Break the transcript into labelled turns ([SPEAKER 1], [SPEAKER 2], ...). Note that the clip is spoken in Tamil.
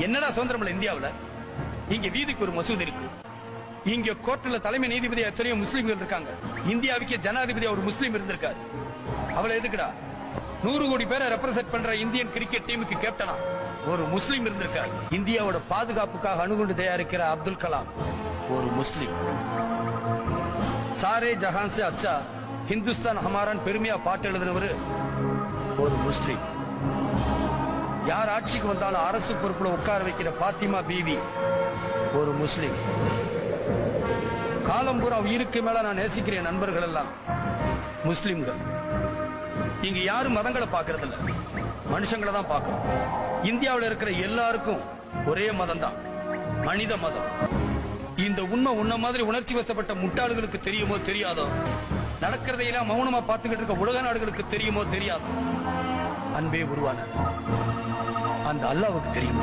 [SPEAKER 1] என்னடா சுதந்திரம் இல்ல இந்தியாவுல? இங்க வீதிக்கு ஒரு மசூதி இருக்கு. இங்க கோர்ட்ல தலைமை நீதிபதி எத்தனையோ முஸ்லீம்கள் இருக்காங்க. இந்தியாவுக்கு ஜனாதிபதி ஒரு முஸ்லீம் இருந்திருக்காரு. அவளை எதுக்குடா 100 கோடி பேரை ரெப்ரசென்ட் பண்ற இந்தியன் கிரிக்கெட் டீமுக்கு கேப்டனா ஒரு முஸ்லீம் இருந்திருக்காரு. இந்தியாவோட பாதுகாப்புக்காக அணுகுண்டு தயாரிக்கிற அப்துல் கலாம் ஒரு முஸ்லீம். சாரே ஜஹான் சே அச்சா ஹிந்துஸ்தான் ஹமாரான் பெருமையா பாட்டு எழுதினவரு ஒரு முஸ்லீம். யார் ஆட்சிக்கு வந்தாலும் அரசு பொறுப்புல உட்கார வைக்கிற பாத்திமா பீவி ஒரு முஸ்லீம். காலம் பூரா உயிருக்கு மேல நான் நேசிக்கிற நண்பர்கள் எல்லாம் முஸ்லிம்கள். இங்க யாரும் மதங்களை பாக்குறது இல்ல, மனுஷங்களை தான் பாக்குறோம். இந்தியாவில் இருக்கிற எல்லாருக்கும் ஒரே மதம் தான், மனித மதம். இந்த உண்மை உன்ன மாதிரி உணர்ச்சி வசப்பட்ட முட்டாளுகளுக்கு தெரியுமோ தெரியாதோ, நடக்கிறதையெல்லாம் மௌனமா பார்த்துக்கிட்டு இருக்க உலக நாடுகளுக்கு தெரியுமோ தெரியாதோ, அன்பே உருவான அந்த அல்லாவுக்கு தெரியும்.